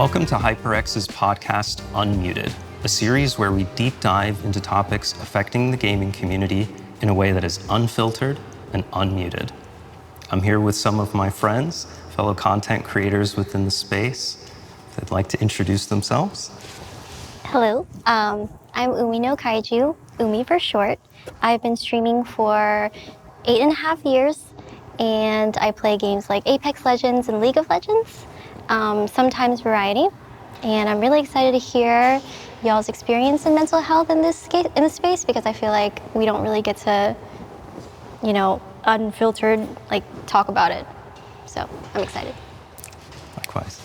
Welcome to HyperX's podcast, Unmuted, a series where we deep dive into topics affecting the gaming community in a way that is unfiltered and unmuted. I'm here with some of my friends, fellow content creators within the space. They'd like to introduce themselves. Hello, I'm Uminokaiju, Umi for short. I've been streaming for 8.5 years, and I play games like Apex Legends and League of Legends, sometimes variety. And I'm really excited to hear y'all's experience in mental health in this space, because I feel like we don't really get to, unfiltered, talk about it. So I'm excited. Likewise.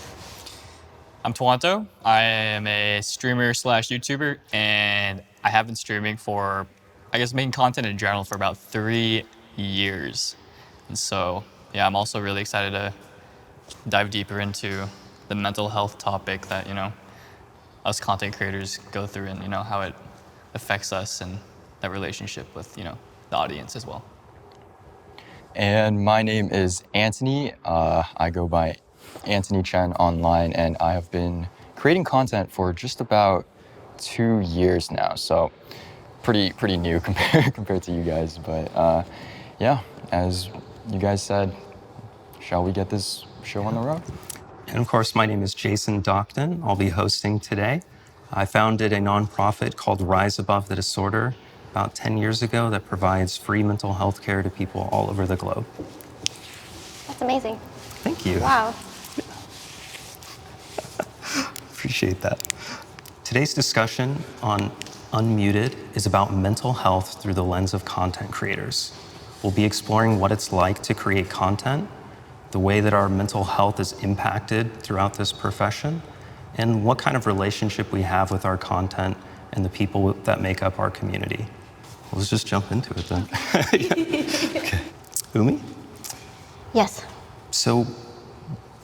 I'm Tuonto. I am a streamer / YouTuber, and I have been streaming for, making content in general for about 3 years. And so, I'm also really excited to dive deeper into the mental health topic that, us content creators go through and, how it affects us and that relationship with, the audience as well. And my name is Antony. I go by Antony Chenn online, and I have been creating content for just about 2 years now. So pretty new compared to you guys. But as you guys said, shall we get this show on the road? And of course, my name is Jason Docton. I'll be hosting today. I founded a nonprofit called Rise Above the Disorder about 10 years ago that provides free mental health care to people all over the globe. That's amazing. Thank you. Wow. Appreciate that. Today's discussion on Unmuted is about mental health through the lens of content creators. We'll be exploring what it's like to create content, the way that our mental health is impacted throughout this profession, and what kind of relationship we have with our content and the people that make up our community. Let's just jump into it then. Okay. Umi? Yes. So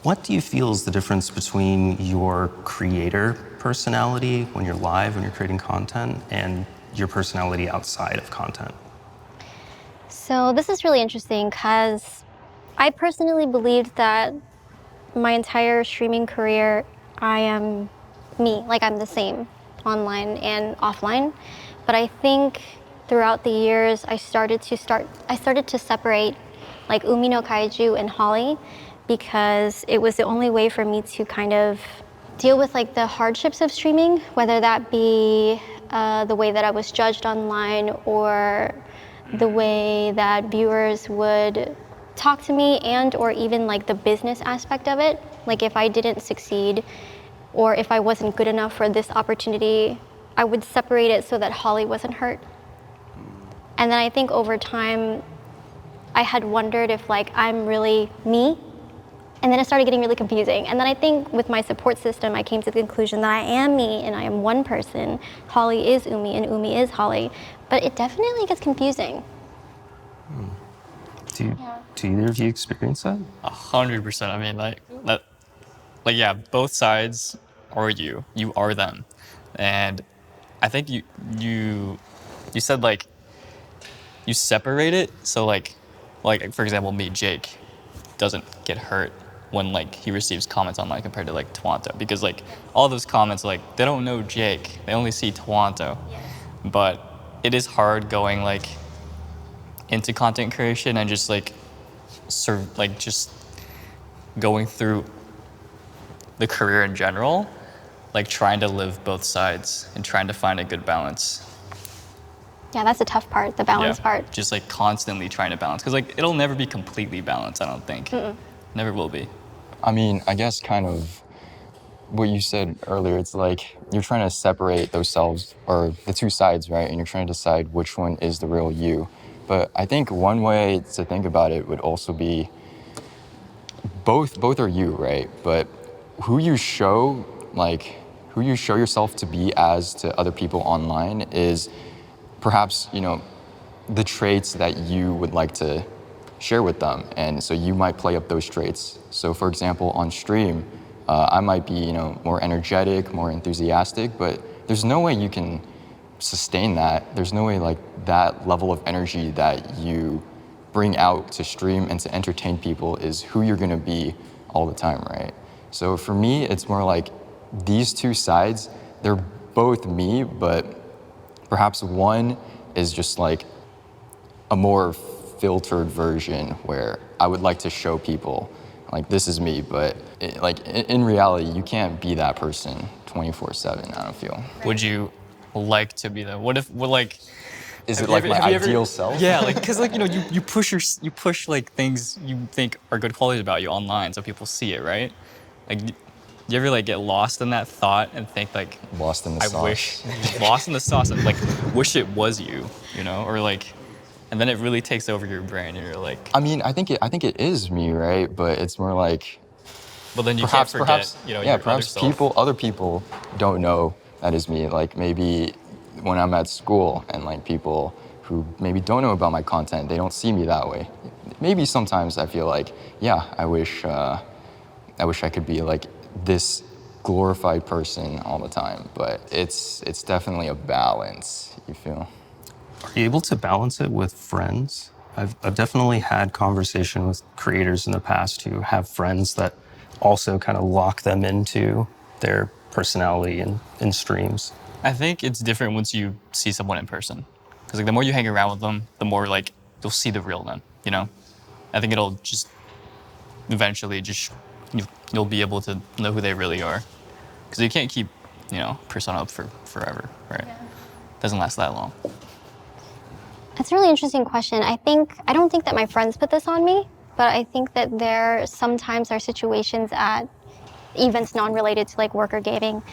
what do you feel is the difference between your creator personality when you're live, when you're creating content, and your personality outside of content? So this is really interesting because I personally believed that my entire streaming career, I am me, I'm the same online and offline. But I think throughout the years, I started to separate Uminokaiju and Holly, because it was the only way for me to kind of deal with the hardships of streaming, whether that be the way that I was judged online or the way that viewers would talk to me, and or even the business aspect of it. If I didn't succeed or if I wasn't good enough for this opportunity, I would separate it so that Holly wasn't hurt. And then I think over time, I had wondered if I'm really me. And then it started getting really confusing. And then I think with my support system, I came to the conclusion that I am me and I am one person. Holly is Umi and Umi is Holly. But it definitely gets confusing. Do either of you experience that? 100%. Both sides are you. You are them. And I think you said you separate it. So for example, me, Jake, doesn't get hurt when he receives comments online compared to Tuonto, because all those comments, they don't know Jake, they only see Tuonto. Yes. But it is hard going into content creation and just just going through the career in general, trying to live both sides and trying to find a good balance. Yeah, that's the tough part, the balance part. Just constantly trying to balance, because it'll never be completely balanced, I don't think. Mm-mm. Never will be. I guess kind of what you said earlier, it's you're trying to separate those selves, or the two sides, right? And you're trying to decide which one is the real you. But I think one way to think about it would also be both are you, right? But who you show yourself to be as to other people online is perhaps, the traits that you would like to share with them. And so you might play up those traits. So for example, on stream, I might be, more energetic, more enthusiastic, but there's no way you can sustain that. There's no way that level of energy that you bring out to stream and to entertain people is who you're gonna be all the time, right? So for me, it's more these two sides, they're both me, but perhaps one is just like a more filtered version where I would like to show people like this is me, but in reality, you can't be that person 24/7. I don't feel. Would you like to be that? What like? Is Have it you like ever- my have you ever- ideal self? Yeah, like because like you push like things you think are good qualities about you online, so people see it, right? Like, do you ever like get lost in that thought and think like, Lost in the I sauce. wish lost in the sauce and like wish it was you, or like, and then it really takes over your brain and you're like, I mean, I think it is me, right? But it's more like well then you perhaps, can't forget, perhaps, your yeah, other perhaps self. other people don't know that is me. Like maybe when I'm at school and like people who maybe don't know about my content, they don't see me that way. Maybe sometimes I feel like, yeah, I wish I could be like this glorified person all the time. But it's definitely a balance. You feel? Are you able to balance it with friends? I've definitely had conversation with creators in the past who have friends that also kind of lock them into their personality in streams. I think it's different once you see someone in person, because like the more you hang around with them, the more like you'll see the real them. I think it'll just eventually just you'll be able to know who they really are, because you can't keep persona up for forever, right? Yeah. Doesn't last that long. That's a really interesting question. I don't think that my friends put this on me, but I think that there sometimes are situations at events non-related to like work or gaming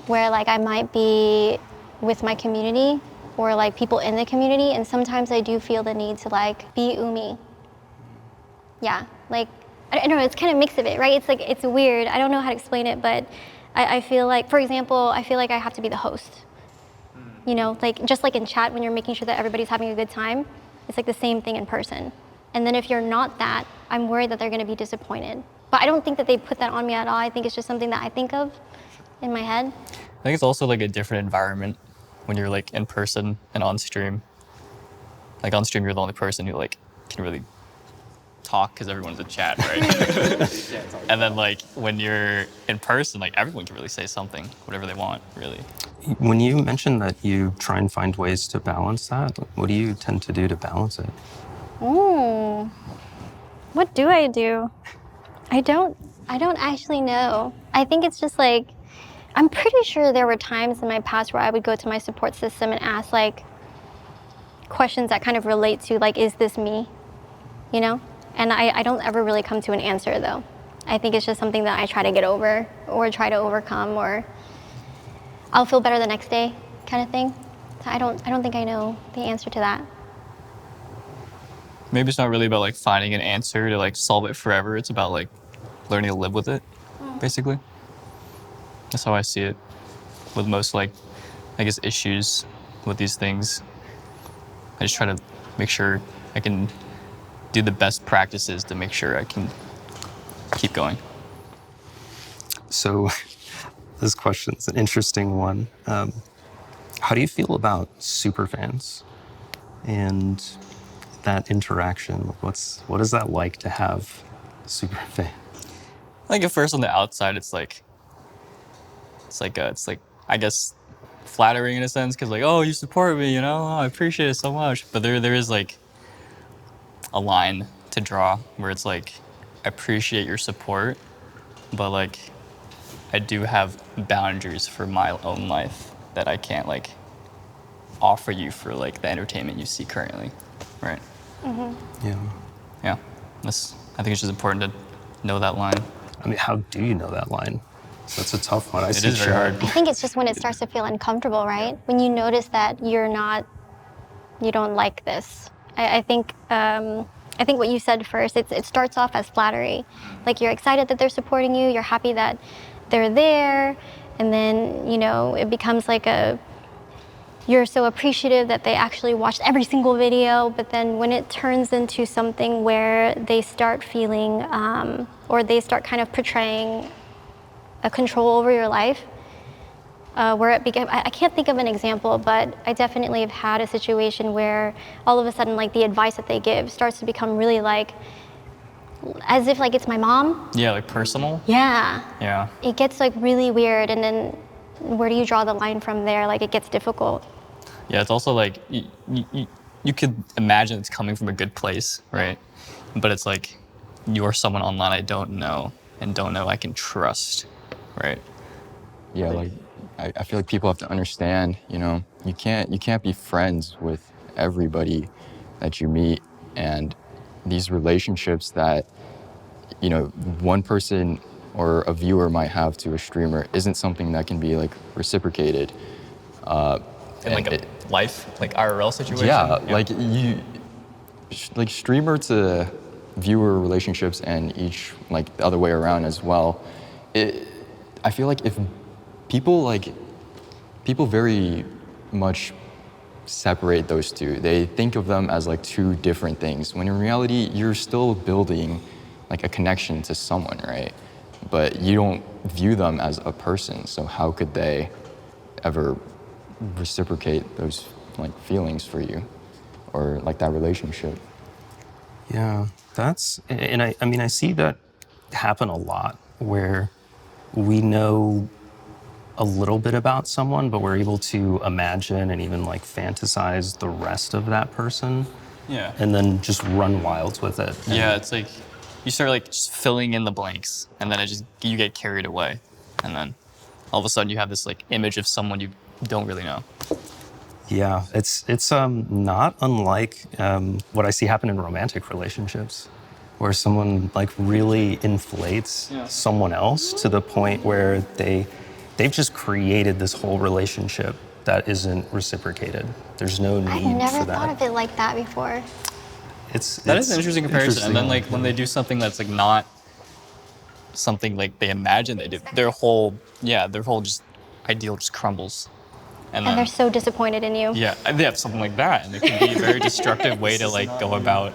where like I might be with my community or like people in the community, and sometimes I do feel the need to like be Umi. Yeah, like I don't know, it's kind of a mix of it, right? It's like, it's weird. I don't know how to explain it, but I feel like, for example, I feel like I have to be the host. Like just like in chat when you're making sure that everybody's having a good time, it's like the same thing in person. And then if you're not that, I'm worried that they're gonna be disappointed. But I don't think that they put that on me at all. I think it's just something that I think of in my head. I think it's also like a different environment when you're like in person and on stream. Like on stream, you're the only person who like can really talk because everyone's in chat, right? And then like when you're in person, like everyone can really say something, whatever they want, really. When you mentioned that you try and find ways to balance that, what do you tend to do to balance it? Ooh, what do? I don't actually know. I think it's just like, I'm pretty sure there were times in my past where I would go to my support system and ask like questions that kind of relate to like, is this me? And I don't ever really come to an answer though. I think it's just something that I try to get over or try to overcome, or I'll feel better the next day kind of thing. So I don't think I know the answer to that. Maybe it's not really about like finding an answer to like solve it forever. It's about like learning to live with it, basically. That's how I see it with most like, I guess, issues with these things. I just try to make sure I can do the best practices to make sure I can keep going. So this question's an interesting one. How do you feel about superfans and that interaction? What is that like to have a superfan? Like at first on the outside, it's like I guess flattering in a sense, because like, oh, you support me, I appreciate it so much. But there is like a line to draw where it's like, I appreciate your support, but like I do have boundaries for my own life that I can't like offer you for like the entertainment you see currently, right? Yeah. Yeah, I think it's just important to know that line. I mean, how do you know that line? That's a tough one. It is very hard. I think it's just when it starts to feel uncomfortable, right? When you notice that you don't like this. I think what you said first, it starts off as flattery. Like you're excited that they're supporting you, you're happy that they're there, and then, it becomes like you're so appreciative that they actually watched every single video, but then when it turns into something where they start feeling, or they start kind of portraying a control over your life, where it became, I can't think of an example, but I definitely have had a situation where all of a sudden like the advice that they give starts to become really like as if like it's my mom. Yeah, like personal. Yeah. Yeah. It gets like really weird, and then where do you draw the line from there? Like it gets difficult. Yeah, it's also like you could imagine it's coming from a good place, right? But it's like you're someone online I don't know and don't know I can trust, right? Yeah, like I feel like people have to understand, you know, you can't be friends with everybody that you meet, and these relationships that, you know, one person or a viewer might have to a streamer isn't something that can be like reciprocated. In like a life, like IRL situation. Yeah, like like streamer to viewer relationships and each like the other way around as well. I feel like if people very much separate those two. They think of them as like two different things, when in reality, you're still building like a connection to someone, right? But you don't view them as a person, so how could they ever reciprocate those like feelings for you or like that relationship? Yeah, I mean, I see that happen a lot where we know a little bit about someone, but we're able to imagine and even like fantasize the rest of that person Yeah. and then just run wild with it. And Yeah, it's like you start like just filling in the blanks, and then you get carried away, and then all of a sudden you have this like image of someone you don't really know. yeah, it's not unlike what I see happen in romantic relationships, where someone like really inflates someone else to the point where they've just created this whole relationship that isn't reciprocated. There's no need I've never for that. thought of it like that before. That is an interesting comparison. And then like when they do something that's like not something like they imagine they do, their whole just ideal just crumbles. And then they're so disappointed in you. yeah, and they have something like that, and it can be a very destructive way to like go about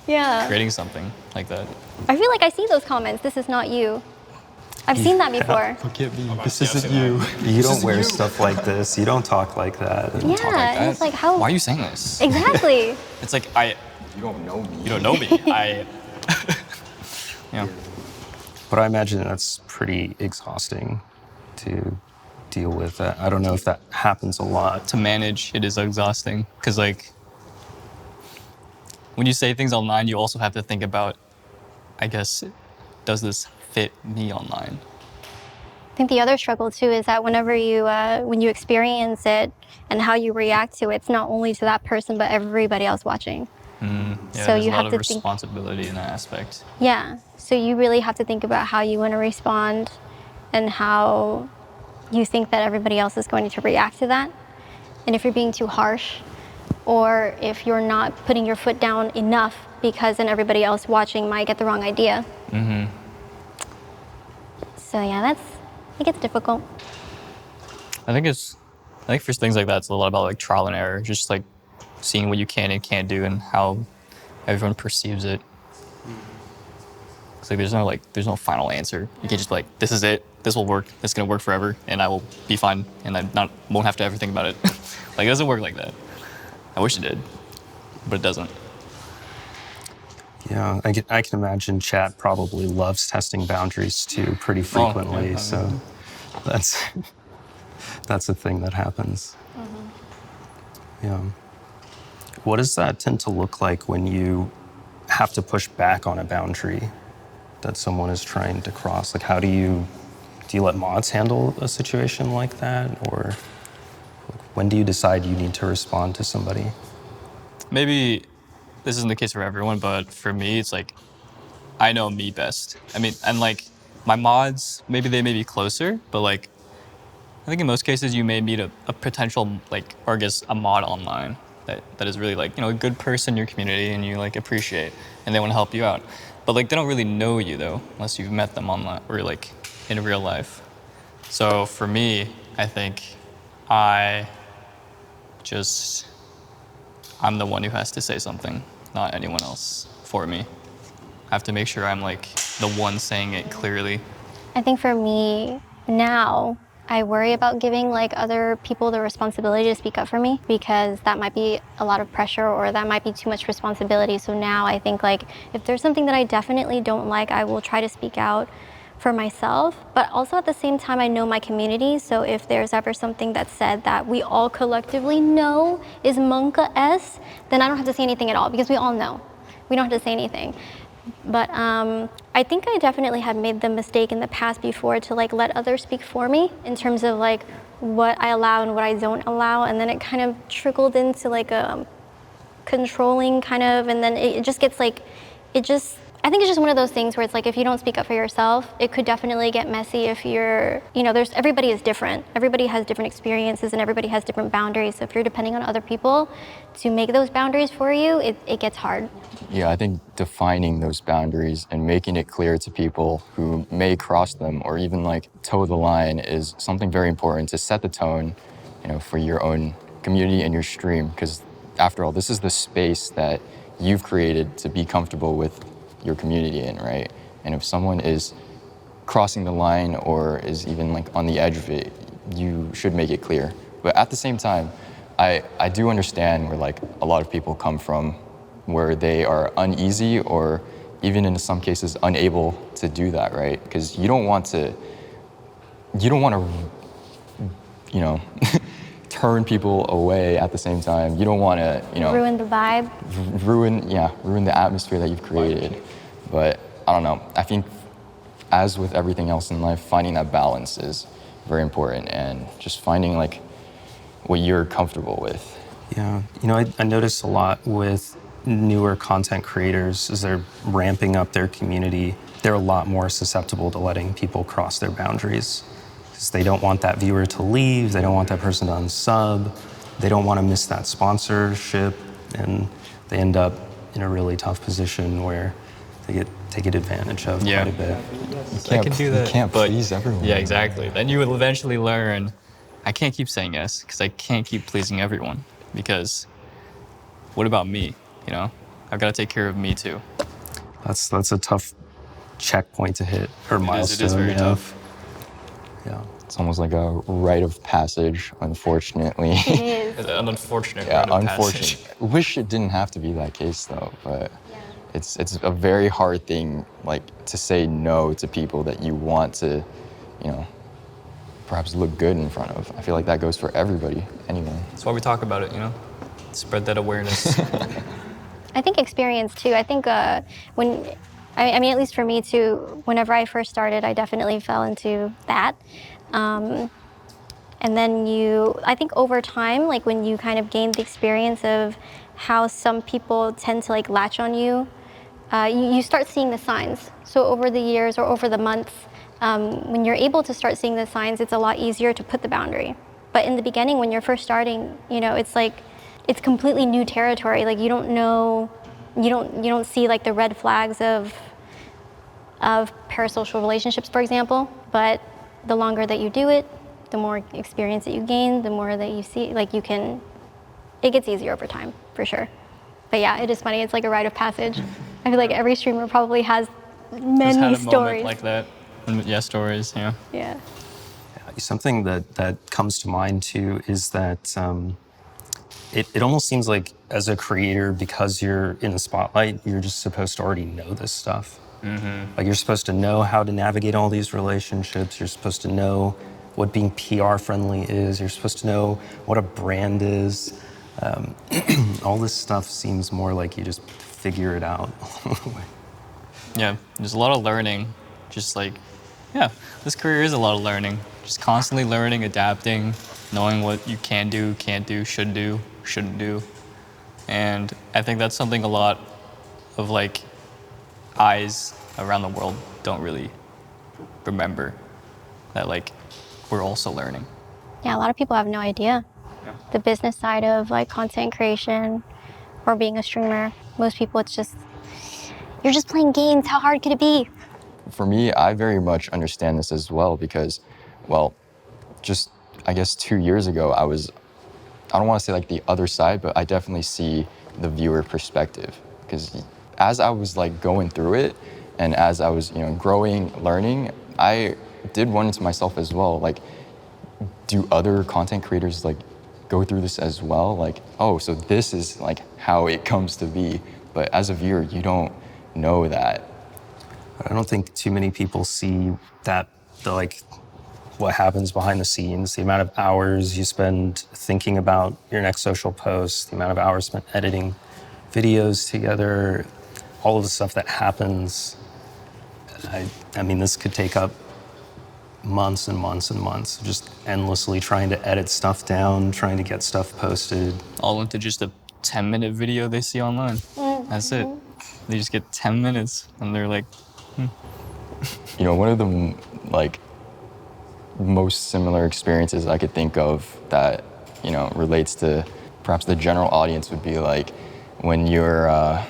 Yeah. creating something like that. I feel like I see those comments. This is not you. I've seen that before. Look at me, this isn't you. You don't wear stuff like this. You don't talk like that. Yeah, Talk like and that. it's like how. Why are you saying this? Exactly. It's like You don't know me. you don't know me. Yeah. But I imagine that's pretty exhausting to deal with. I don't know if that happens a lot. To manage, it is exhausting because like when you say things online, you also have to think about, I guess, does this fit me online? I think the other struggle too is that whenever when you experience it and how you react to it, it's not only to that person but everybody else watching. Yeah, So there's you a lot have of to think. responsibility in that aspect. Yeah. So you really have to think about how you want to respond and how you think that everybody else is going to react to that. And if you're being too harsh or if you're not putting your foot down enough because then everybody else watching might get the wrong idea. Mm-hmm. So yeah, it gets difficult. I think for things like that, it's a lot about like trial and error, just like seeing what you can and can't do and how everyone perceives it. It's like there's no final answer. You can't just be like, this is it, this will work, it's gonna work forever, and I will be fine, and I won't have to ever think about it. Like it doesn't work like that. I wish it did, but it doesn't. Yeah, I can imagine chat probably loves testing boundaries too pretty frequently. yeah. So that's a thing that happens. Yeah. What does that tend to look like when you have to push back on a boundary that someone is trying to cross? Like, how do you let mods handle a situation like that, or when do you decide you need to respond to somebody? Maybe this isn't the case for everyone, but for me, it's like I know me best. I mean, and like my mods, maybe they may be closer, but like I think in most cases you may meet a potential like, or I guess a mod online that is really like, you know, a good person in your community and you like appreciate and they want to help you out. But like they don't really know you though, unless you've met them online or like in real life. So for me, I think I'm the one who has to say something, not anyone else for me. I have to make sure I'm like the one saying it clearly. I think for me now, I worry about giving like other people the responsibility to speak up for me, because that might be a lot of pressure or that might be too much responsibility. So now I think like if there's something that I definitely don't like, I will try to speak out for myself. But also at the same time, I know my community. So if there's ever something that's said that we all collectively know is Monka-S, then I don't have to say anything at all, because we all know. We don't have to say anything. But I think I definitely had made the mistake in the past before to like let others speak for me in terms of like what I allow and what I don't allow, and then it kind of trickled into like a controlling kind of, and then it just gets like, I think it's just one of those things where it's like if you don't speak up for yourself, it could definitely get messy if you're, everybody is different. Everybody has different experiences and everybody has different boundaries. So if you're depending on other people to make those boundaries for you, it gets hard. Yeah, I think defining those boundaries and making it clear to people who may cross them or even like toe the line is something very important to set the tone, for your own community and your stream. Because after all, this is the space that you've created to be comfortable with your community in, right? And if someone is crossing the line or is even like on the edge of it, you should make it clear. But at the same time, I do understand where like a lot of people come from, where they are uneasy or even in some cases unable to do that, right? Because you don't want to, turn people away at the same time. You don't want to, Ruin the vibe. ruin the atmosphere that you've created. But I don't know. I think as with everything else in life, finding that balance is very important, and just finding like what you're comfortable with. Yeah, I notice a lot with newer content creators as they're ramping up their community, they're a lot more susceptible to letting people cross their boundaries. Because they don't want that viewer to leave, they don't want that person to unsub, they don't want to miss that sponsorship, and they end up in a really tough position where they get taken advantage of quite a bit. I can do that. You can't please everyone. Yeah, exactly. Then you will eventually learn, I can't keep saying yes because I can't keep pleasing everyone. Because what about me? I've got to take care of me too. That's a tough checkpoint to hit, or milestone. It is very tough. Yeah. It's almost like a rite of passage, unfortunately. It is. It's an unfortunate Yeah, rite of unfortunate. passage. Wish it didn't have to be that case though, but it's a very hard thing, like to say no to people that you want to, perhaps look good in front of. I feel like that goes for everybody, anyway. That's why we talk about it, Spread that awareness. I think experience too. I think at least for me too, whenever I first started, I definitely fell into that. And then I think over time, like when you kind of gain the experience of how some people tend to like latch on you, you start seeing the signs. So over the years or over the months, when you're able to start seeing the signs, it's a lot easier to put the boundary. But in the beginning, when you're first starting, it's like, it's completely new territory. Like you don't know, you don't see like the red flags of parasocial relationships, for example. But the longer that you do it, the more experience that you gain, the more that you see, like it gets easier over time, for sure. But yeah, it is funny. It's like a rite of passage. I feel like every streamer probably has many Just had a stories. moment like that. Yeah, stories, yeah. Yeah. Something that comes to mind too is that it almost seems like as a creator, because you're in the spotlight, you're just supposed to already know this stuff. Mm-hmm. Like you're supposed to know how to navigate all these relationships. You're supposed to know what being PR friendly is. You're supposed to know what a brand is. All this stuff seems more like you just figure it out. Yeah, there's a lot of learning. Just like, this career is a lot of learning. Just constantly learning, adapting, knowing what you can do, can't do, should do, shouldn't do. And I think that's something a lot of like eyes around the world don't really remember, that like we're also learning. Yeah, a lot of people have no idea. The business side of like content creation or being a streamer. Most people, it's just, you're just playing games. How hard could it be? For me, I very much understand this as well because, just I guess 2 years ago, I don't want to say like the other side, but I definitely see the viewer perspective. Because as I was like going through it and as I was, growing, learning, I did wonder to myself as well, like, do other content creators like go through this as well? Like, oh, so this is like how it comes to be. But as a viewer, you don't know that. I don't think too many people see that, what happens behind the scenes, the amount of hours you spend thinking about your next social post, the amount of hours spent editing videos together, all of the stuff that happens. I mean, this could take up months and months and months, just endlessly trying to edit stuff down, trying to get stuff posted. All into just a 10-minute video they see online. That's it. They just get 10 minutes and they're like, You know, one of the like most similar experiences I could think of that, you know, relates to perhaps the general audience would be like when you're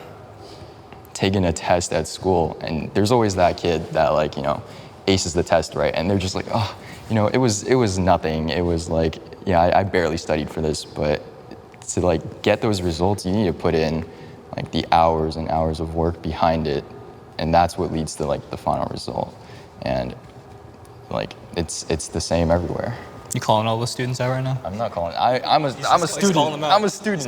taking a test at school, and there's always that kid that, like, you know, aces the test, right? And they're just like, oh, you know, it was nothing. It was like, yeah, I barely studied for this. But to like get those results, you need to put in like the hours and hours of work behind it, and that's what leads to like the final result. And like it's the same everywhere. you calling all the students out right now? I'm not calling. I'm a student. I'm a student.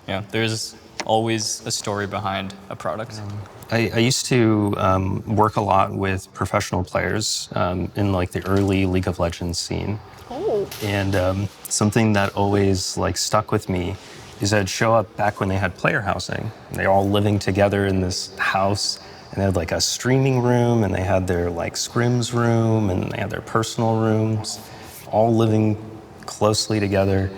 Yeah, there's always a story behind a product. I used to work a lot with professional players in like the early League of Legends scene. Oh. And something that always like stuck with me is I'd show up back when they had player housing. They're all living together in this house, and they had like a streaming room, and they had their like scrims room, and they had their personal rooms, all living closely together.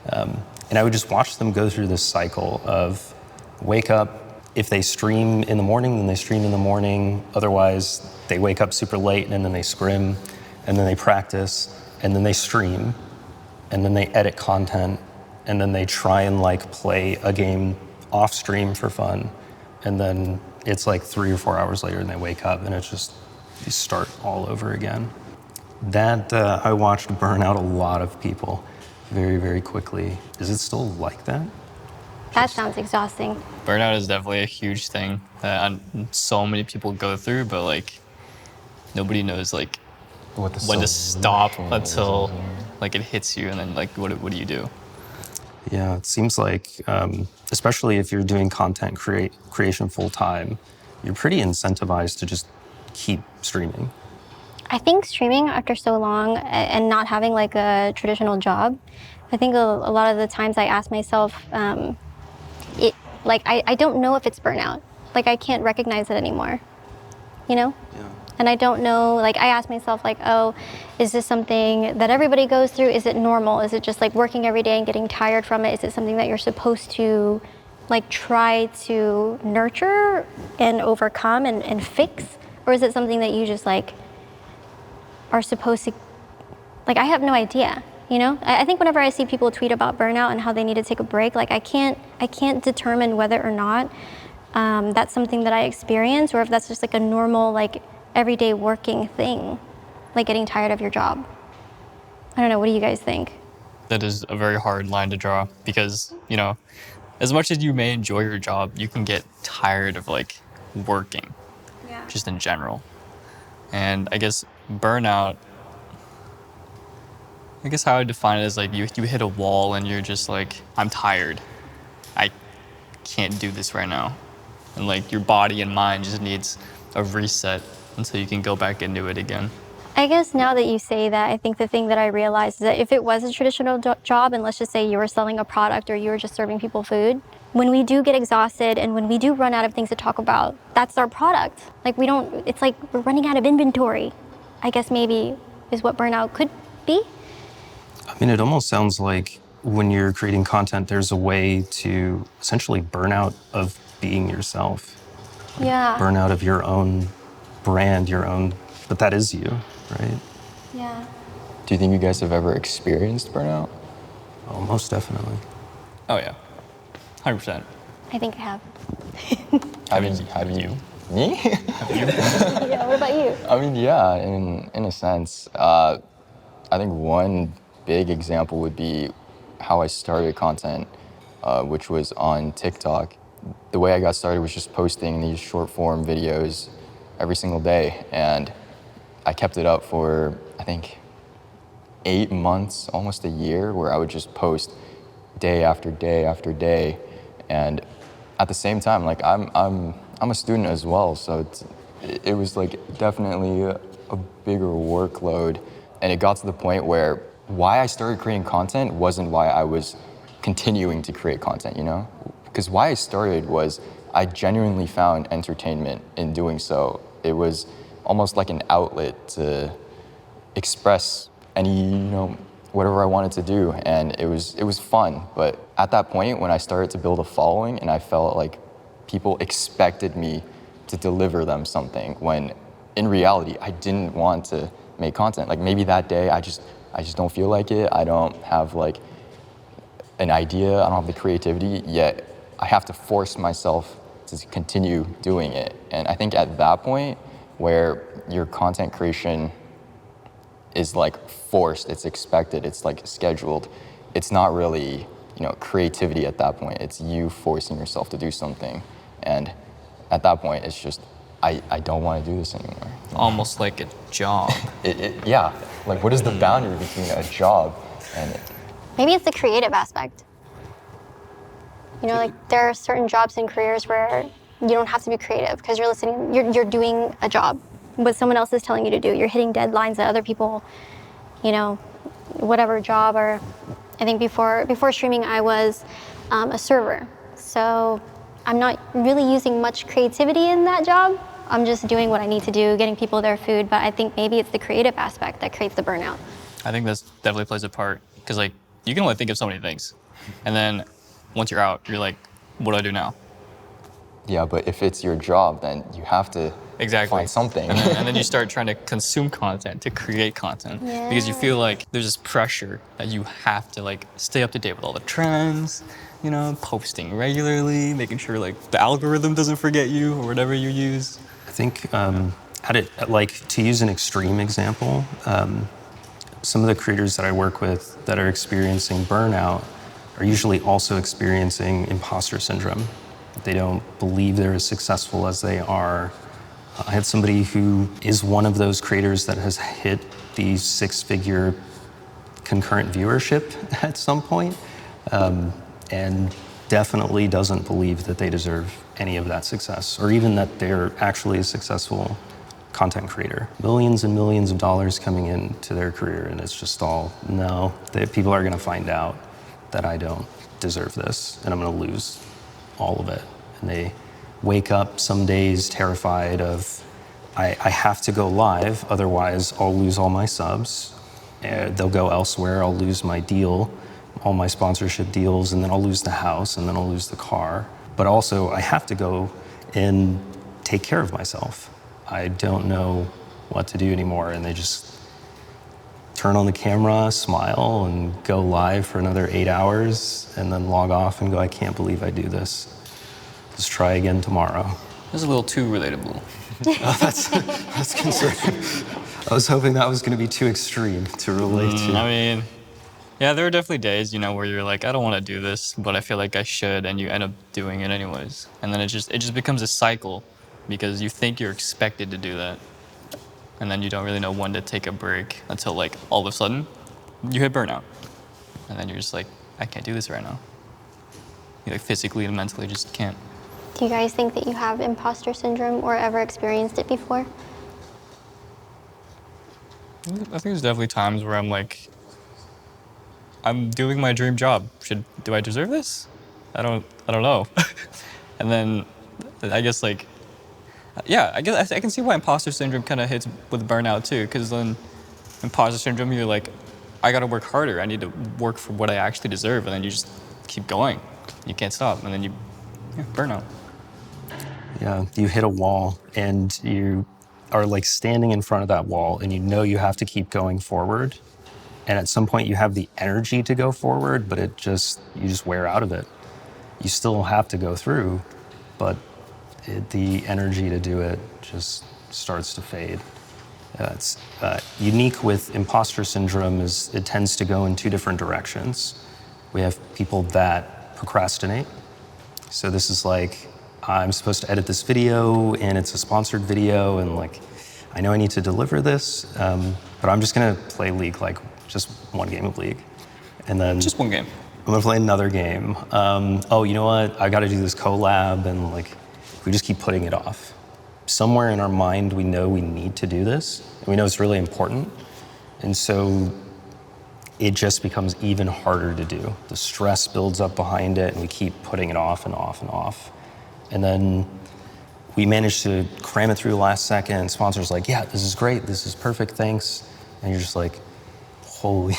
And I would just watch them go through this cycle of wake up. If they stream in the morning, then they stream in the morning. Otherwise, they wake up super late, and then they scrim, and then they practice, and then they stream, and then they edit content, and then they try and like play a game off stream for fun. And then it's like 3 or 4 hours later, and they wake up, and it's just, you start all over again. That I watched burn out a lot of people very, very quickly. Is it still like that? That sounds exhausting. Burnout is definitely a huge thing that so many people go through, but like nobody knows like when to stop until like it hits you, and then like what do you do? Yeah, it seems like, especially if you're doing content creation full time, you're pretty incentivized to just keep streaming. I think streaming after so long and not having like a traditional job, I think a lot of the times I ask myself, I don't know if it's burnout. Like I can't recognize it anymore, you know? Yeah. And I don't know, like I ask myself like, oh, is this something that everybody goes through? Is it normal? Is it just like working every day and getting tired from it? Is it something that you're supposed to like try to nurture and overcome and fix? Or is it something that you just like are supposed to, like I have no idea, you know? I think whenever I see people tweet about burnout and how they need to take a break, like I can't determine whether or not that's something that I experience, or if that's just like a normal like everyday working thing, like getting tired of your job. I don't know, what do you guys think? That is a very hard line to draw because, you know, as much as you may enjoy your job, you can get tired of like working, just in general. And I guess burnout, I guess how I define it is like you hit a wall and you're just like, I'm tired. I can't do this right now. And like your body and mind just needs a reset until you can go back into it again. I guess now that you say that, I think the thing that I realized is that if it was a traditional job, and let's just say you were selling a product or you were just serving people food, when we do get exhausted and when we do run out of things to talk about, that's our product. Like it's like we're running out of inventory, I guess maybe is what burnout could be. I mean, it almost sounds like when you're creating content, there's a way to essentially burn out of being yourself. Yeah. Burn out of your own brand, but that is you, right? Yeah. Do you think you guys have ever experienced burnout? Oh, most definitely. Oh yeah, 100%. I think I have. Have you? Me? Yeah, what about you? I mean, yeah, in a sense. I think one big example would be how I started content, which was on TikTok. The way I got started was just posting these short form videos every single day, and I kept it up for, I think, 8 months, almost a year, where I would just post day after day after day. And at the same time, like I'm a student as well, so it was like definitely a bigger workload. And it got to the point where why I started creating content wasn't why I was continuing to create content, you know? Because why I started was I genuinely found entertainment in doing so. It was almost like an outlet to express any, whatever I wanted to do, and it was fun. But at that point, when I started to build a following and I felt like people expected me to deliver them something, when in reality, I didn't want to make content. Like maybe that day, I just don't feel like it. I don't have like an idea. I don't have the creativity, yet I have to force myself to continue doing it. And I think at that point, where your content creation is like forced, it's expected, it's like scheduled, it's not really, creativity at that point. It's you forcing yourself to do something. And at that point, it's just, I don't want to do this anymore. Almost like a job. Yeah, like what is the boundary between a job and Maybe it's the creative aspect. Like there are certain jobs and careers where you don't have to be creative because you're doing a job, what someone else is telling you to do. You're hitting deadlines that other people, whatever job. Or I think before streaming, I was a server. So I'm not really using much creativity in that job. I'm just doing what I need to do, getting people their food. But I think maybe it's the creative aspect that creates the burnout. I think this definitely plays a part because like you can only think of so many things, and then once you're out, you're like, what do I do now? Yeah, but if it's your job, then you have to find something. And then you start trying to consume content, to create content. Yeah. Because you feel like there's this pressure that you have to like stay up to date with all the trends, posting regularly, making sure like the algorithm doesn't forget you or whatever you use. I think to use an extreme example, some of the creators that I work with that are experiencing burnout are usually also experiencing imposter syndrome. They don't believe they're as successful as they are. I had somebody who is one of those creators that has hit the 6-figure concurrent viewership at some point, and definitely doesn't believe that they deserve any of that success, or even that they're actually a successful content creator. Millions and millions of dollars coming into their career, and it's just all, no, people are gonna find out that I don't deserve this, and I'm gonna lose all of it. And they wake up some days terrified of, I have to go live, otherwise I'll lose all my subs. They'll go elsewhere, I'll lose my deal, all my sponsorship deals, and then I'll lose the house, and then I'll lose the car. But also, I have to go and take care of myself. I don't know what to do anymore, and they just turn on the camera, smile, and go live for another 8 hours, and then log off and go, I can't believe I do this. Let's try again tomorrow. This is a little too relatable. That's concerning. I was hoping that was going to be too extreme to relate to. I mean, yeah, there are definitely days, where you're like, I don't want to do this, but I feel like I should, and you end up doing it anyways. And then it just becomes a cycle because you think you're expected to do that. And then you don't really know when to take a break until like all of a sudden you hit burnout. And then you're just like, I can't do this right now. You like physically and mentally just can't. Do you guys think that you have imposter syndrome or ever experienced it before? I think there's definitely times where I'm like, I'm doing my dream job. Do I deserve this? I don't know. And then I guess like, yeah, I guess I can see why imposter syndrome kind of hits with burnout too, because then imposter syndrome, you're like, I gotta work harder. I need to work for what I actually deserve, and then you just keep going. You can't stop, and then you burnout. Yeah, you hit a wall, and you are like standing in front of that wall, and you have to keep going forward. And at some point, you have the energy to go forward, but you just wear out of it. You still have to go through, but the energy to do it just starts to fade. It's unique with imposter syndrome is it tends to go in two different directions. We have people that procrastinate. So this is like, I'm supposed to edit this video and it's a sponsored video and like, I know I need to deliver this, but I'm just gonna play League like just one game of League. And then Just one game. I'm gonna play another game. Oh, you know what? I gotta do this collab, and like, we just keep putting it off. Somewhere in our mind, we know we need to do this, and we know it's really important. And so it just becomes even harder to do. The stress builds up behind it, and we keep putting it off and off and off. And then we manage to cram it through the last second, and sponsors like, yeah, this is great, this is perfect, thanks. And you're just like, holy,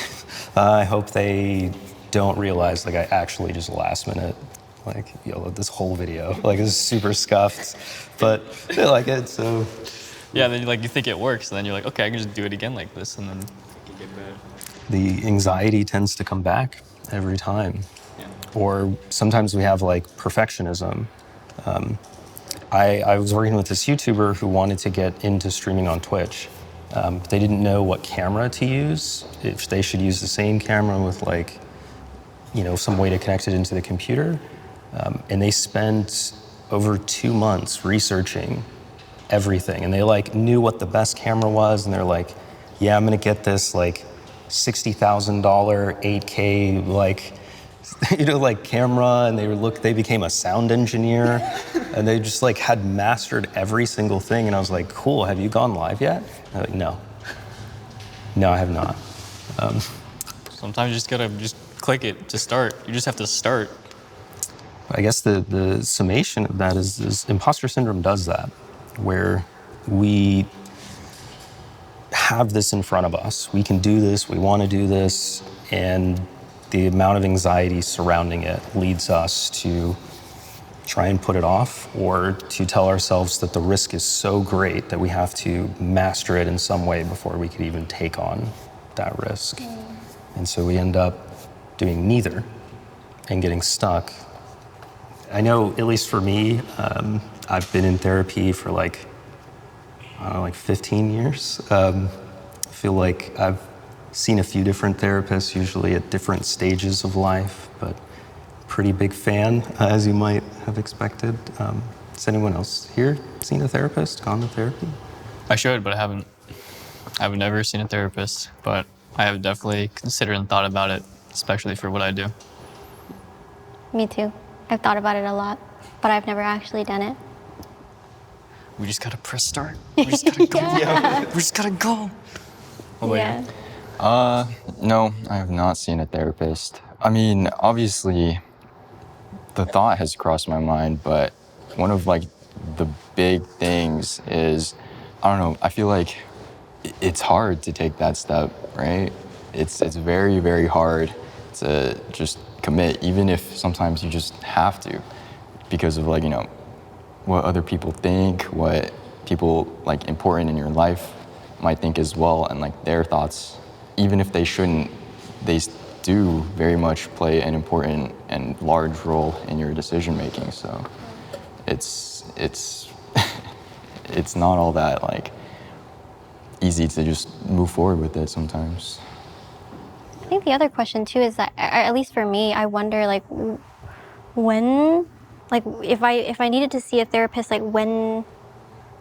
I hope they don't realize like I actually just last minute, like, yo, this whole video, like it's super scuffed, but they like it, so. Yeah, then like you think it works, and then you're like, okay, I can just do it again like this, and then you get better. The anxiety tends to come back every time. Yeah. Or sometimes we have like perfectionism. I was working with this YouTuber who wanted to get into streaming on Twitch. But they didn't know what camera to use, if they should use the same camera with like, you know, some way to connect it into the computer. And they spent over 2 months researching everything. And they like knew what the best camera was, and they're like, yeah, I'm gonna get this like $60,000 8K like, you know, like camera, and they became a sound engineer, and they just like had mastered every single thing. And I was like, cool, have you gone live yet? Like, no, I have not. Sometimes you just gotta just click it to start. You just have to start. I guess the summation of that is imposter syndrome does that, where we have this in front of us. We can do this, we want to do this, and the amount of anxiety surrounding it leads us to try and put it off, or to tell ourselves that the risk is so great that we have to master it in some way before we could even take on that risk. And so we end up doing neither and getting stuck. I know, at least for me, I've been in therapy for like 15 years. I feel like I've seen a few different therapists, usually at different stages of life, but pretty big fan, as you might have expected. Has anyone else here seen a therapist, gone to therapy? I should, but I haven't. I've never seen a therapist, but I have definitely considered and thought about it, especially for what I do. Me too. I've thought about it a lot, but I've never actually done it. We just gotta press start. We just gotta go. Yeah. We just gotta go. What about Yeah. you? No, I have not seen a therapist. I mean, obviously, the thought has crossed my mind, but one of like the big things is, I don't know, I feel like it's hard to take that step, right? It's very, very hard to just commit, even if sometimes you just have to, because of like, you know, what other people think, what people like important in your life might think as well, and like their thoughts, even if they shouldn't, they do very much play an important and large role in your decision making. So it's it's not all that like easy to just move forward with it sometimes. I think the other question too is that, at least for me, I wonder like when, like if I needed to see a therapist, like when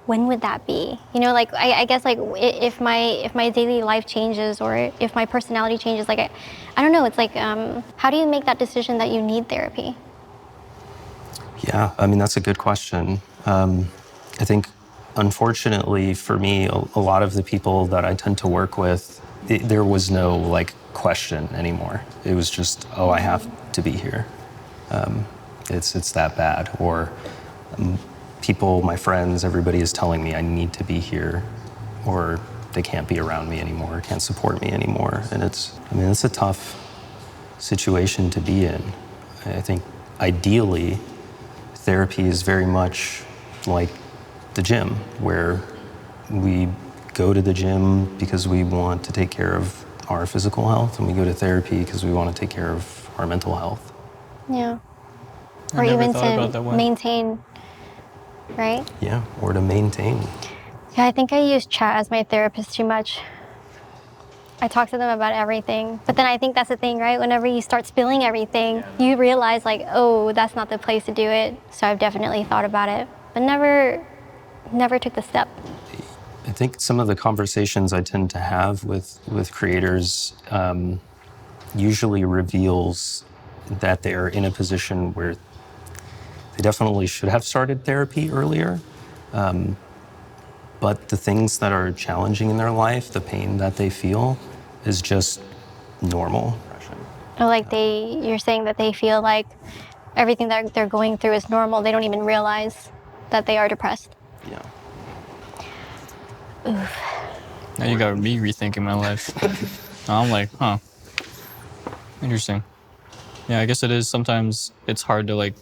would that be? You know, like I guess like if my daily life changes, or if my personality changes, like I don't know. It's like how do you make that decision that you need therapy? Yeah, I mean, that's a good question. I think, unfortunately for me, a lot of the people that I tend to work with, there was no like question anymore. It was just, oh, I have to be here. It's that bad. Or people, my friends, everybody is telling me I need to be here, or they can't be around me anymore, can't support me anymore. And it's a tough situation to be in. I think ideally, therapy is very much like the gym, where we go to the gym because we want to take care of our physical health, and we go to therapy because we want to take care of our mental health. Yeah. I Or never even thought about to that way. maintain, right? Yeah, or to maintain. Yeah, I think I use chat as my therapist too much. I talk to them about everything. But then I think that's the thing, right? Whenever you start spilling everything, you realize like, oh, that's not the place to do it. So I've definitely thought about it, but never took the step. I think some of the conversations I tend to have with creators usually reveals that they're in a position where they definitely should have started therapy earlier. But the things that are challenging in their life, the pain that they feel, is just normal. Or like you're saying that they feel like everything that they're going through is normal. They don't even realize that they are depressed. Yeah. Now you got me rethinking my life. I'm like, huh, interesting. Yeah, I guess it is. Sometimes it's hard to like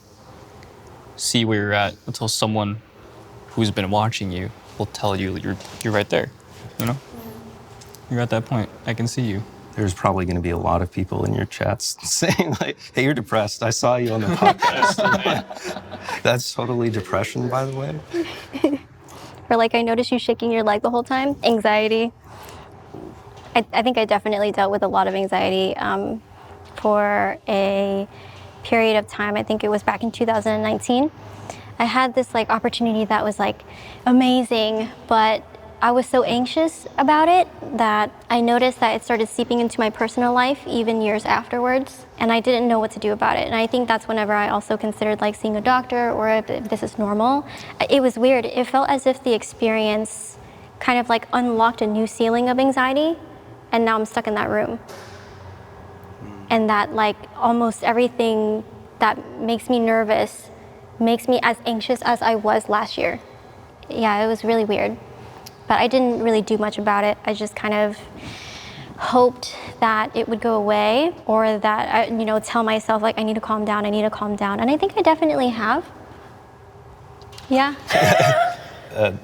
see where you're at until someone who's been watching you will tell you you're right there. You know, you're at that point. I can see you. There's probably going to be a lot of people in your chats saying like, "Hey, you're depressed. I saw you on the podcast." That's totally depression, by the way. Or like, I noticed you shaking your leg the whole time. Anxiety. I think I definitely dealt with a lot of anxiety for a period of time. I think it was back in 2019. I had this like opportunity that was like amazing, but I was so anxious about it that I noticed that it started seeping into my personal life even years afterwards, and I didn't know what to do about it. And I think that's whenever I also considered like seeing a doctor or if this is normal. It was weird. It felt as if the experience kind of like unlocked a new ceiling of anxiety, and now I'm stuck in that room. And that like almost everything that makes me nervous makes me as anxious as I was last year. Yeah, it was really weird. But I didn't really do much about it. I just kind of hoped that it would go away, or that I, tell myself like I need to calm down, I need to calm down. And I think I definitely have. Yeah.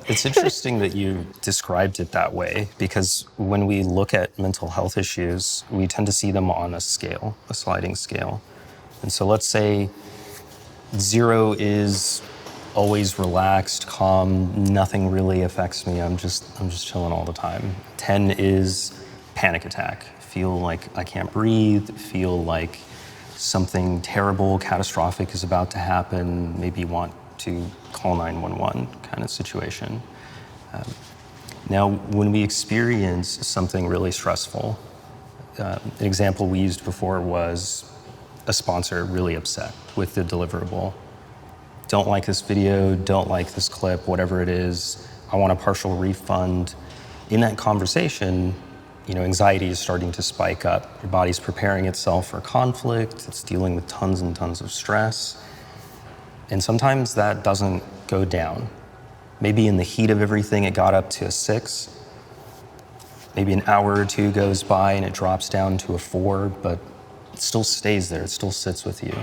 It's interesting that you described it that way, because when we look at mental health issues, we tend to see them on a scale, a sliding scale. And so let's say 0 is always relaxed, calm, nothing really affects me, I'm just chilling all the time. 10 is panic attack, feel like I can't breathe, feel like something terrible, catastrophic is about to happen, maybe want to call 911 kind of situation. Now, when we experience something really stressful, an example we used before was a sponsor really upset with the deliverable. Don't like this video, don't like this clip, whatever it is, I want a partial refund. In that conversation, anxiety is starting to spike up. Your body's preparing itself for conflict, it's dealing with tons and tons of stress. And sometimes that doesn't go down. Maybe in the heat of everything, it got up to a 6. Maybe an hour or two goes by and it drops down to a 4, but it still stays there, it still sits with you.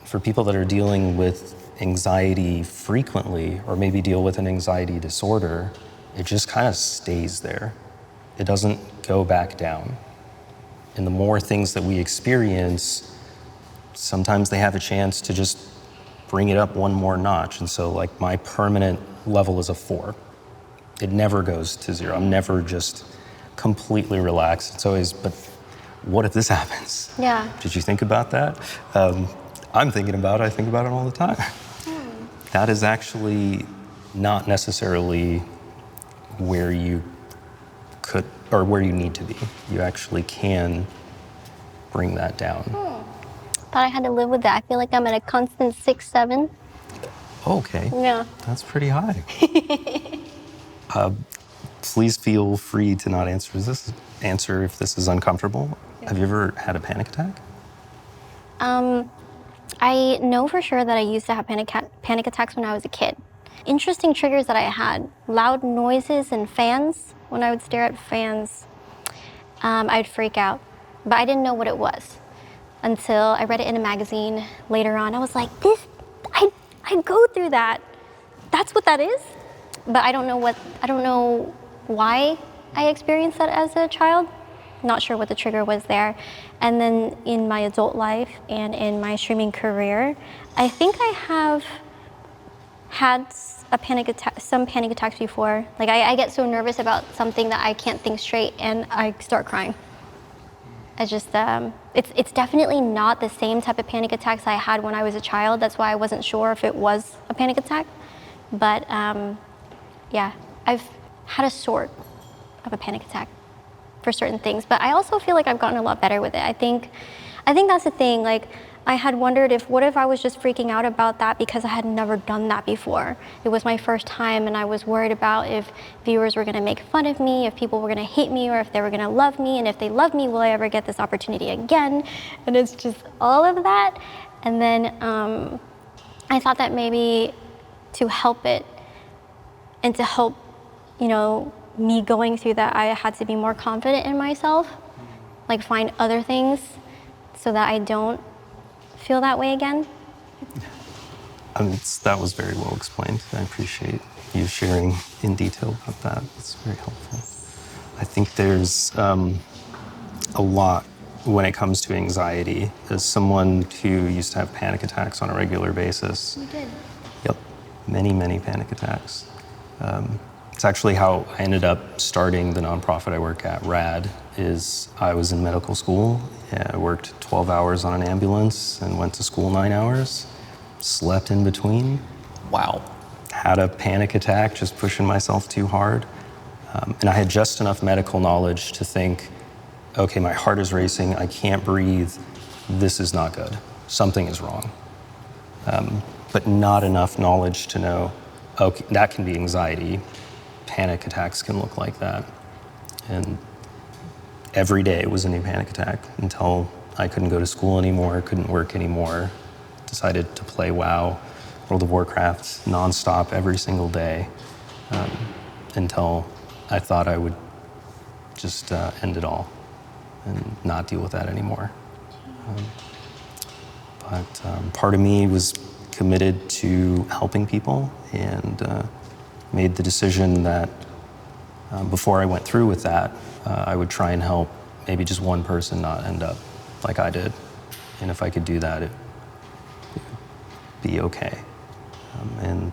For people that are dealing with anxiety frequently, or maybe deal with an anxiety disorder, it just kind of stays there. It doesn't go back down. And the more things that we experience, sometimes they have a chance to just bring it up one more notch. And so like my permanent level is a 4. It never goes to 0. I'm never just completely relaxed. It's always, but what if this happens? Yeah. Did you think about that? I'm thinking about it. I think about it all the time. That is actually not necessarily where you could, or where you need to be. You actually can bring that down. Thought I had to live with that. I feel like I'm at a constant 6, 7. Okay. Yeah. That's pretty high. Please feel free to not answer if this is uncomfortable. Yeah. Have you ever had a panic attack? I know for sure that I used to have panic attacks when I was a kid. Interesting triggers that I had: loud noises and fans. When I would stare at fans, I'd freak out. But I didn't know what it was until I read it in a magazine later on. I was like, I go through that. That's what that is? But I don't know why I experienced that as a child. Not sure what the trigger was there. And then in my adult life and in my streaming career, I think I have had some panic attacks before. Like I get so nervous about something that I can't think straight and I start crying. I just, it's definitely not the same type of panic attacks I had when I was a child. That's why I wasn't sure if it was a panic attack. But yeah, I've had a sort of a panic attack for certain things, but I also feel like I've gotten a lot better with it. I think that's the thing. Like, I had wondered what if I was just freaking out about that because I had never done that before. It was my first time, and I was worried about if viewers were gonna make fun of me, if people were gonna hate me, or if they were gonna love me, and if they love me, will I ever get this opportunity again? And it's just all of that. And then I thought that maybe to help it and to help, me going through that, I had to be more confident in myself, like find other things so that I don't feel that way again. That was very well explained. I appreciate you sharing in detail about that. It's very helpful. I think there's a lot when it comes to anxiety. As someone who used to have panic attacks on a regular basis. You did. Yep, many panic attacks. It's actually how I ended up starting the nonprofit I work at, RAD, is I was in medical school. I worked 12 hours on an ambulance and went to school 9 hours, slept in between. Wow. Had a panic attack, just pushing myself too hard. And I had just enough medical knowledge to think, okay, my heart is racing, I can't breathe, this is not good, something is wrong. But not enough knowledge to know, okay, that can be anxiety. Panic attacks can look like that. And every day was a new panic attack until I couldn't go to school anymore, couldn't work anymore, decided to play WoW, World of Warcraft, nonstop every single day, until I thought I would just end it all and not deal with that anymore. But part of me was committed to helping people and made the decision that before I went through with that, I would try and help maybe just one person not end up like I did. And if I could do that, it would be okay. And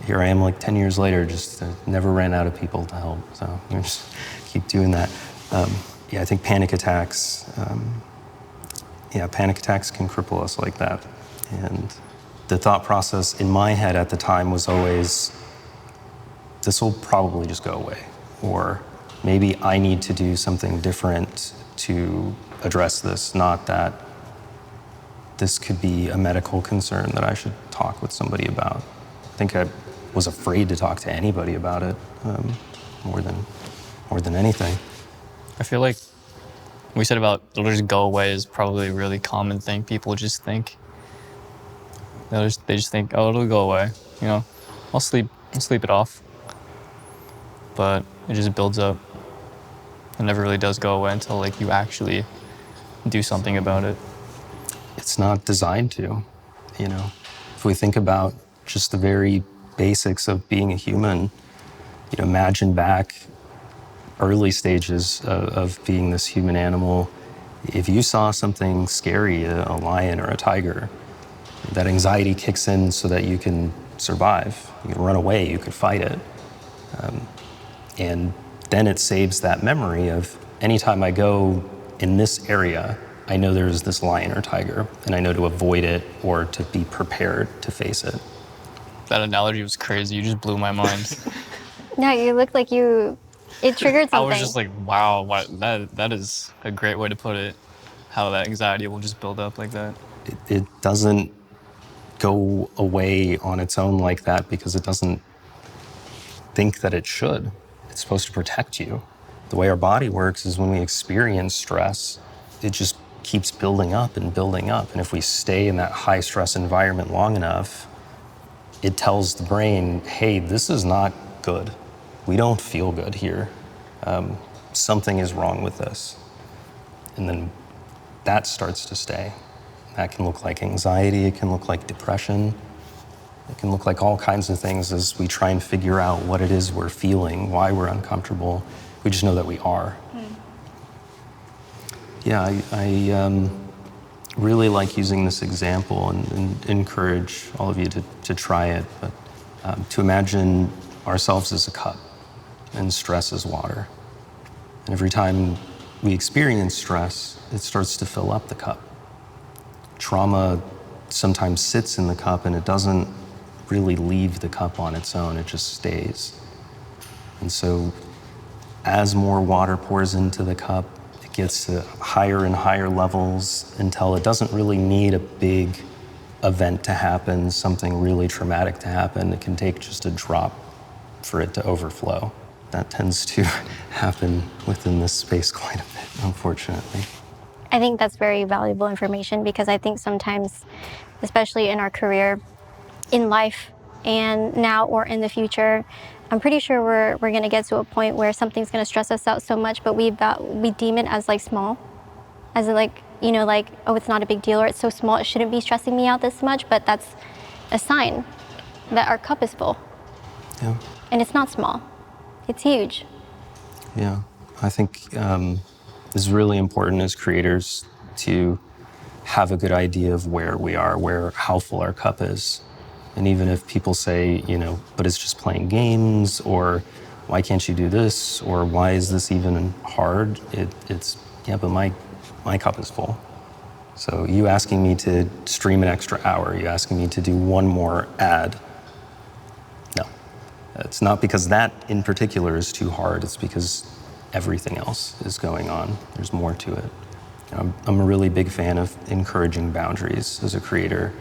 here I am like 10 years later, just never ran out of people to help. So you just keep doing that. Yeah, I think panic attacks, panic attacks can cripple us like that. And the thought process in my head at the time was always, this will probably just go away. Or maybe I need to do something different to address this, not that this could be a medical concern that I should talk with somebody about. I think I was afraid to talk to anybody about it more than anything. I feel like what we said about it'll just go away is probably a really common thing. People just think. They just think, oh, it'll go away. I'll sleep it off. But it just builds up. It never really does go away until you actually do something about it. It's not designed to, If we think about just the very basics of being a human, imagine back early stages of being this human animal. If you saw something scary, a lion or a tiger, that anxiety kicks in so that you can survive. You can run away, you could fight it. And then it saves that memory of anytime I go in this area, I know there's this lion or tiger, and I know to avoid it or to be prepared to face it. That analogy was crazy. You just blew my mind. No, you looked like it triggered something. I was just like, wow, that is a great way to put it. How that anxiety will just build up like that. It doesn't go away on its own like that because it doesn't think that it should. It's supposed to protect you. The way our body works is when we experience stress, it just keeps building up and building up. And if we stay in that high stress environment long enough, it tells the brain, hey, this is not good. We don't feel good here. Something is wrong with this. And then that starts to stay. That can look like anxiety, it can look like depression. It can look like all kinds of things as we try and figure out what it is we're feeling, why we're uncomfortable. We just know that we are. Yeah, I really like using this example and encourage all of you to try it, but to imagine ourselves as a cup and stress as water. And every time we experience stress, it starts to fill up the cup. Trauma sometimes sits in the cup and it doesn't really leave the cup on its own, it just stays. And so as more water pours into the cup, it gets to higher and higher levels until it doesn't really need a big event to happen, something really traumatic to happen. It can take just a drop for it to overflow. That tends to happen within this space quite a bit, unfortunately. I think that's very valuable information because I think sometimes, especially in our career, in life, and now or in the future, I'm pretty sure we're gonna get to a point where something's gonna stress us out so much, but we deem it as like small, as in like, you know, like, oh, it's not a big deal or it's so small, it shouldn't be stressing me out this much, but that's a sign that our cup is full. Yeah. And it's not small, it's huge. Yeah, I think it's really important as creators to have a good idea of where we are, how full our cup is. And even if people say, you know, but it's just playing games, or why can't you do this, or why is this even hard? It's, yeah, but my cup is full. So you asking me to stream an extra hour, you asking me to do one more ad, no. It's not because that in particular is too hard, it's because everything else is going on. There's more to it. I'm a really big fan of encouraging boundaries as a creator,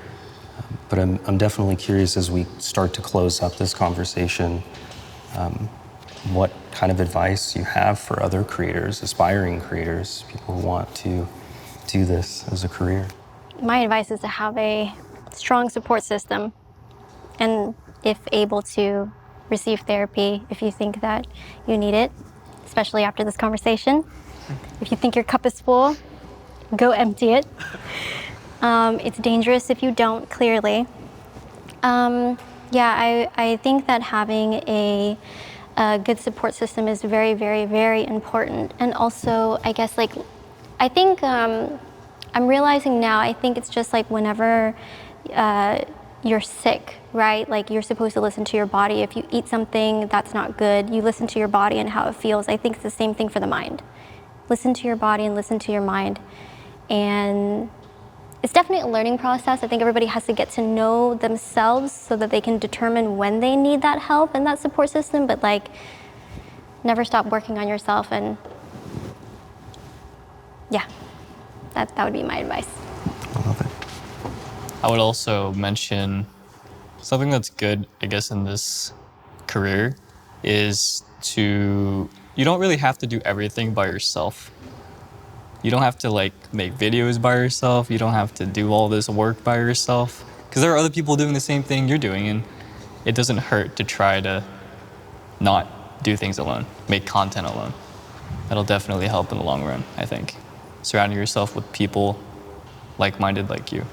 but I'm definitely curious as we start to close up this conversation, what kind of advice you have for other creators, aspiring creators, people who want to do this as a career. My advice is to have a strong support system, and if able to receive therapy if you think that you need it, especially after this conversation. If you think your cup is full, go empty it. It's dangerous if you don't, clearly. Yeah, I think that having a good support system is very, very, very important. And also, I guess, like, I think I'm realizing now, I think it's just like whenever you're sick, right? Like, you're supposed to listen to your body. If you eat something that's not good, you listen to your body and how it feels. I think it's the same thing for the mind. Listen to your body and listen to your mind. And it's definitely a learning process. I think everybody has to get to know themselves so that they can determine when they need that help and that support system, but like, never stop working on yourself. And yeah, that would be my advice. I love it. I would also mention something that's good, I guess, in this career is you don't really have to do everything by yourself. You don't have to like make videos by yourself. You don't have to do all this work by yourself because there are other people doing the same thing you're doing, and it doesn't hurt to try to not do things alone, make content alone. That'll definitely help in the long run, I think. Surrounding yourself with people like-minded like you.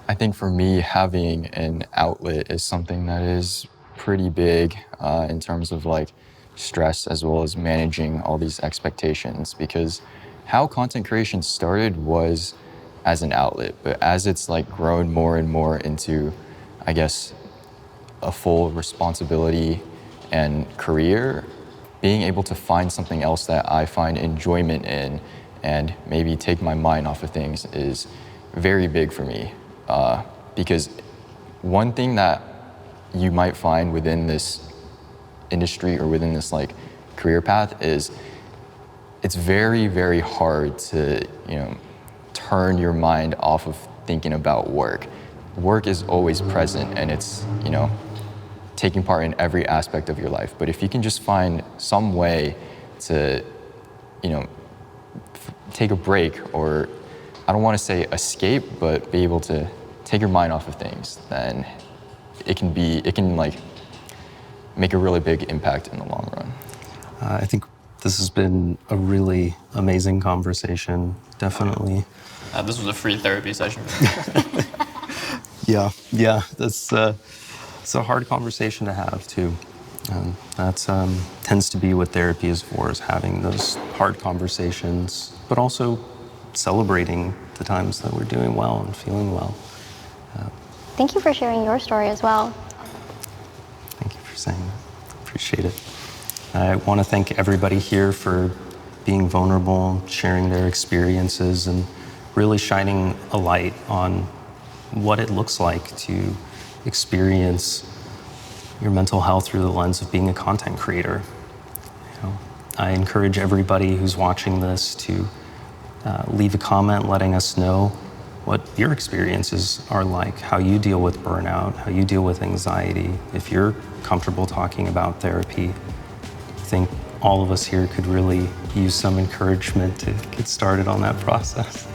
I think for me, having an outlet is something that is pretty big in terms of like stress as well as managing all these expectations, because how content creation started was as an outlet, but as it's like grown more and more into, I guess, a full responsibility and career, being able to find something else that I find enjoyment in and maybe take my mind off of things is very big for me. Because one thing that you might find within this industry or within this like career path is it's very, very hard to, turn your mind off of thinking about work. Work is always present and it's, taking part in every aspect of your life. But if you can just find some way to, take a break, or I don't want to say escape, but be able to take your mind off of things, then it can like make a really big impact in the long run. I think this has been a really amazing conversation, definitely. This was a free therapy session. Yeah, that's it's a hard conversation to have too. That tends to be what therapy is for, is having those hard conversations, but also celebrating the times that we're doing well and feeling well. Thank you for sharing your story as well. Thank you for saying that. Appreciate it. I want to thank everybody here for being vulnerable, sharing their experiences, and really shining a light on what it looks like to experience your mental health through the lens of being a content creator. I encourage everybody who's watching this to leave a comment letting us know what your experiences are like, how you deal with burnout, how you deal with anxiety. If you're comfortable talking about therapy, I think all of us here could really use some encouragement to get started on that process.